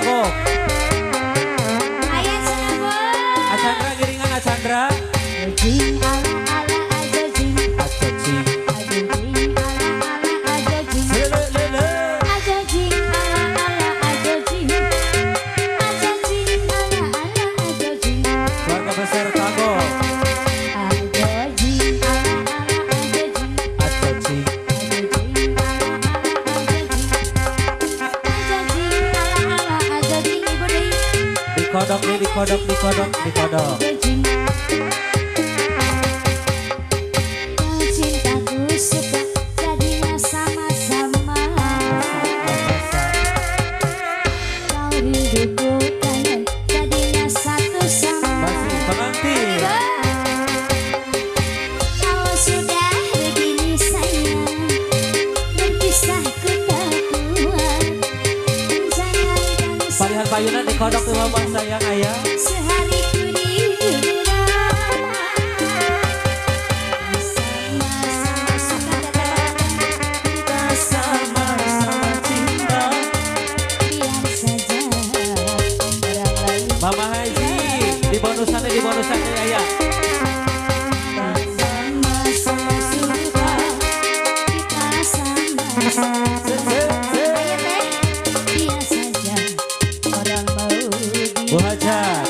kagok. Ayah Cirebon. Acandra giringan Acandra. Jing ala ala aja jing. Aja jing. Aja jing ala ala aja jing. Lele. Aja jing ala ala aja jing. Aja jing ala ala aja jing. Keluarga besar kagok. Aja jing ala ala aja jing. Aja jing. Aja jing ala ala aja jing. Ibu deh. Dikodok nih, dikodok. Aja jing. Kau cintaku suka jadinya sama-sama. Kau rinduku kangen jadinya satu sama. Masih pengantin. Kalau sudah begini sayang, berpisahku tak kuat. Jangankan Palihan payunan dikodok tuh bang sayang ayah. sehari ku dihina. Sama-sama suka kita Sama-sama cinta. biar saja orang lain. Mama Haji di bonusannya ayah. Sama-sama suka kita sama-sama. Ayo teh, biar saja orang mau Bu Hajar.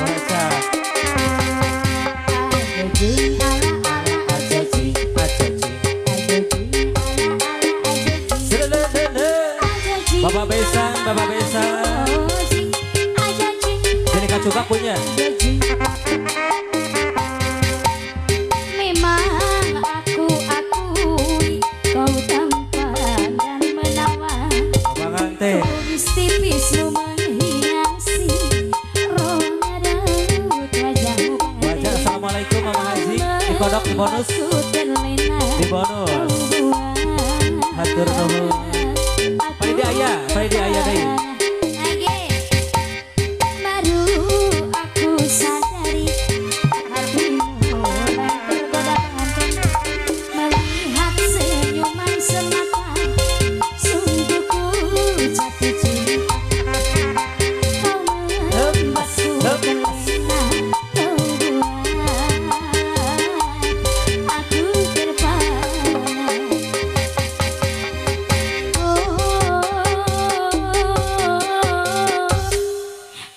Aja jing ala ala aja jing. Aja jing. Aja jing ala ala aja jing. Lele. Aja jing Bapak Besan. oh jing. Aja jing Jadi kacugak punya. aja jing. Memang aku akui kau tampan dan menawan. Pengantin. Kumis tipismu menghiasi Ramadan wajahmu Baca assalamualaikum Mama Haji. Dikodok di bonus. Di bonus. Hatur nuhun. Pada ayah deh. Baru aku sadari hatimu mulai tergoda pengantin. Melihat senyuman semata sungguh ku jatuh cinta. Kau membuatku terlena, kau buat aku terpana.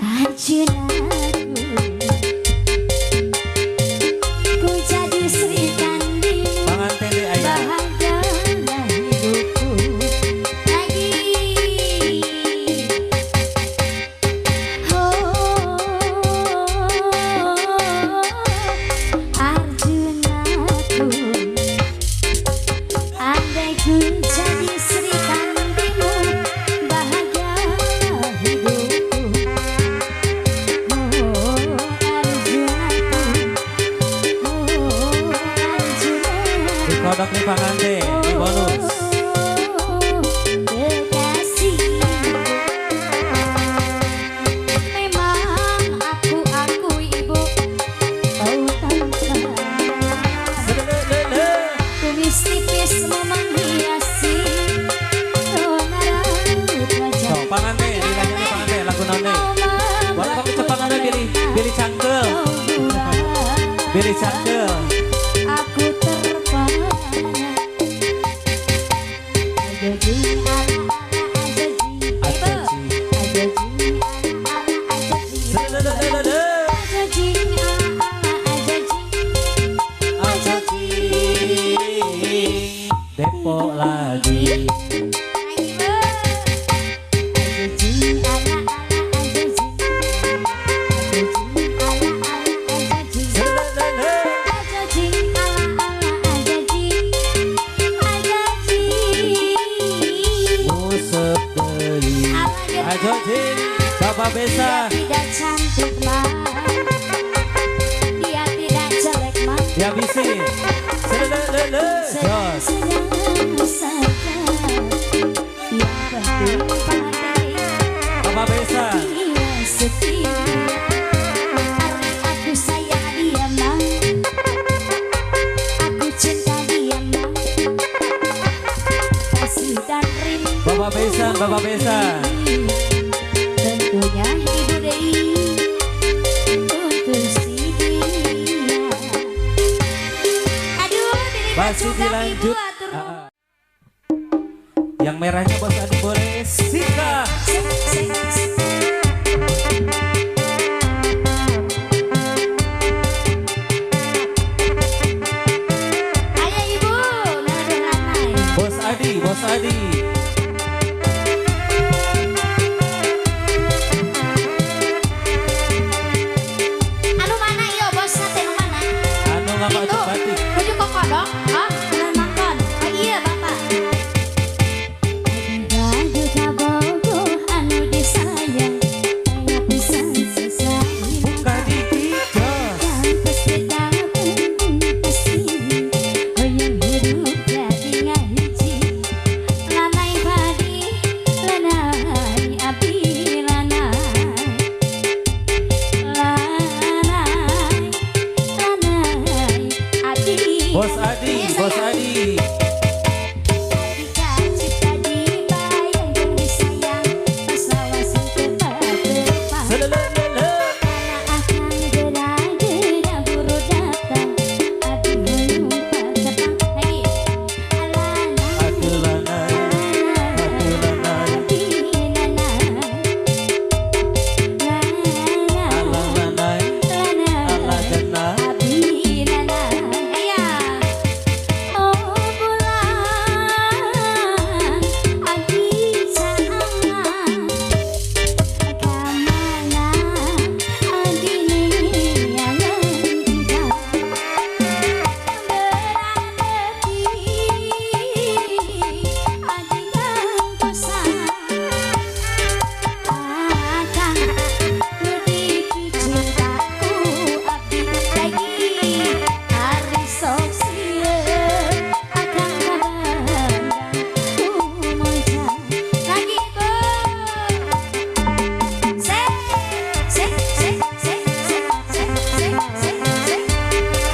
Acunaku, ku jadi Sri Kandimu, Pengantin di ayah. bahagialah hidupku lagi. Arjunaku, andai ku jadi Sri Kandimu, bahagialah hidupku. Dikodok nih pengantin. Di bonus. Kekasih, memang aku akui ibu kau tampan. Lele. Kumis tipis menghiasi rona rambut wajah. So, pengantin. Dilanya pengantin. Lagu nonde. Boleh kamu cepat nonde Billy Cangkel. Billy Cangkel. Aku terpana. Aja jing ala ala aja jing. Aja Ibu. jing. Aja jing ala ala aja jing. Lele. Aja jing ala ala aja jing. Aja jing. Depok lagi. Lagi bu. Aja jing ala ala aja jing. Aja jing ala ala aja jing. Lele. Aja jing ala ala aja jing. Aja jing. Musep deui. Apa dia? Aja jing. Bapak Dia Besan. tidak cantik mah, dia tidak jelek mah, Ya bisi. Lele. Jos. sedang saja. Yang penting pandai Bapak Besan. dia setia. Hari aku sayang dia mah, aku cinta dia mah. Kasih dan rindu Bapak Besan. masih juga dilanjut. Ibu, atur nuhun. Yang merahnya Bos Adi boleh sikat. Ayo Ibu, naruh lanai. Bos Adi, Bos Adi. Anu mana iyo bos sate nu mana? Anu ngapa Itu, batik. nuju koko dong. Oh, bener makan. Oh iya Bapak. Baju kabogoh anu disayang, kayak pisang sesai. Buka dikijos. Yang pasti datang kesini, hoyong hidup jadi ngahiji. Lanai padi, lanai api, lanai api. Bos Adi, Bos Adi. Jika cipta dibayang yang disayang, pas lawasan tepat-tepat. Selelelele. Akan gerak-gerak buru datang, api melompat datang lagi. Alanai, Aduh lanai, aduh lanai. api lanai, Alah lanai, alah genah. api lanai. Aya, oh bulan, api canang. Kamana adine yang engkau berarti adikan kosan akan nudiki cintaku abdi lagi hari sok sieun akan kabandangku monca lagi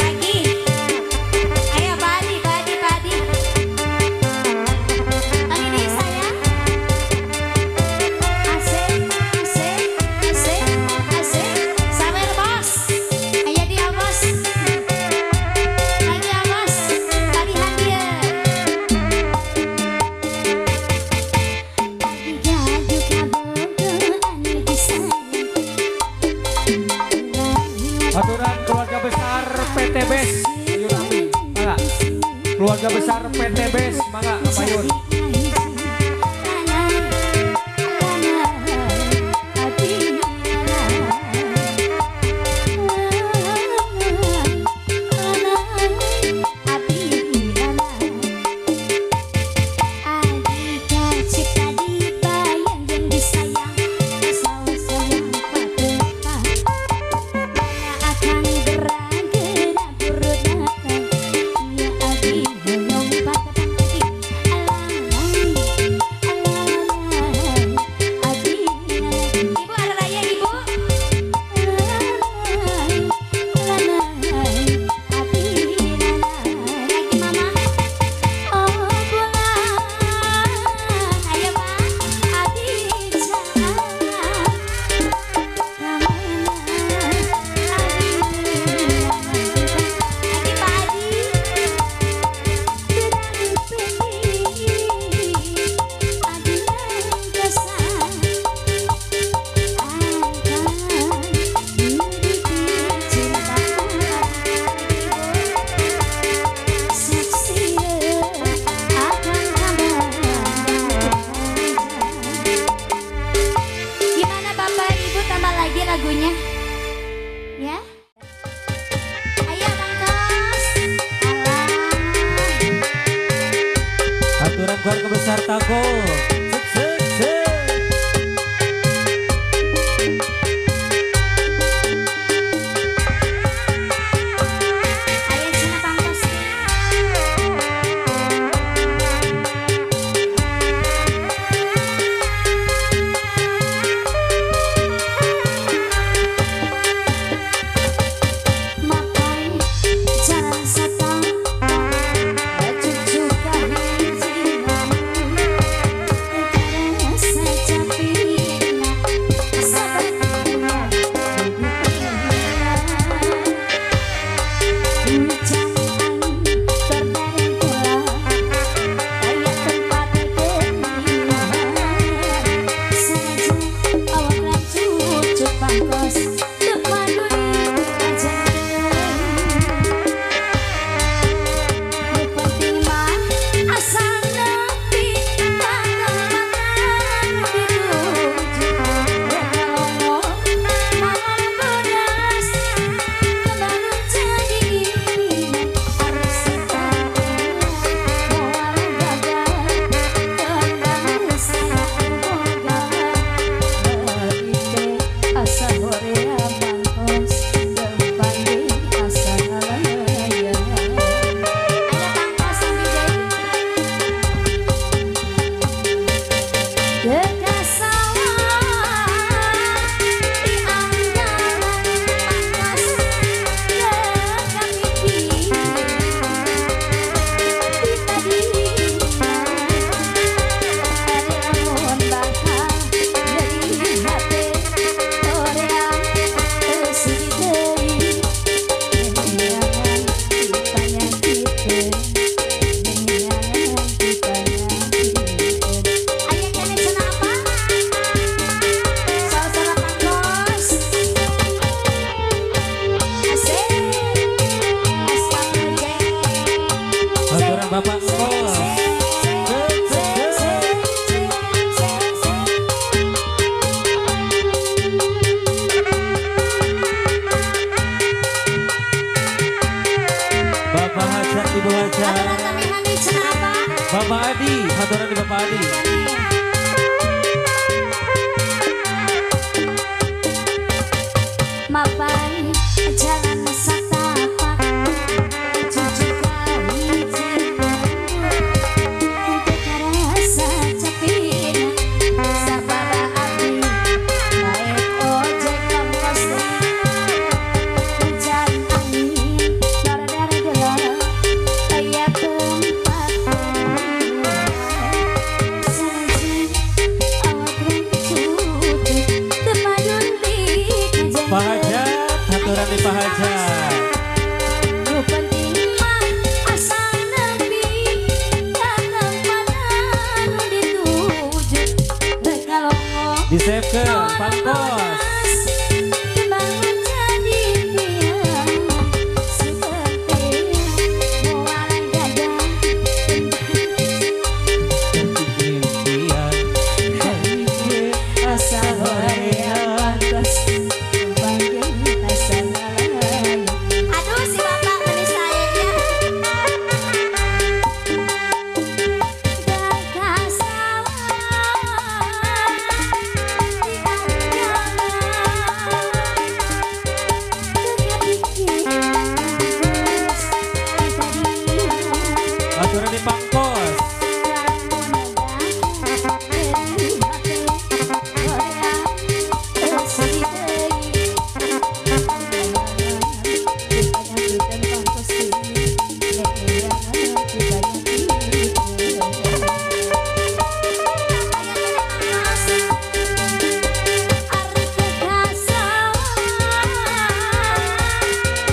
lagi. Ayo padi. Lagi nih sayang. Asik. Sabar bos. Ayo dia bos. Lagi ya bos. Tadi hadir. Jaju kabogoh anu disayang. Aturan keluarga besar PT BES Ayun Ami, mangga. Keluarga besar PT BES, mangga Ayun. Akan gerak-gerak buru datang, ia adi melompat datang lagi. lagunya ya. Ayo Bangkos. Alah. Aturan keluarga besar Tagol. Ayo Cina Bangkos. Makai jalan sata, cucu kahiji namu. Bapak Adi, haturan di Bapak Adi. Mapan jalan satapak cucu kali untuk rasa capina sababa abdi naik ojek kongkos hujan angin dar gelap kayak tempat saji awak rencut temadun di Pak Hajat, haturan di Pak Hajat. nu penting mah asal nepi ka tempat anu dituju bekalongo Di save ke Pangkos.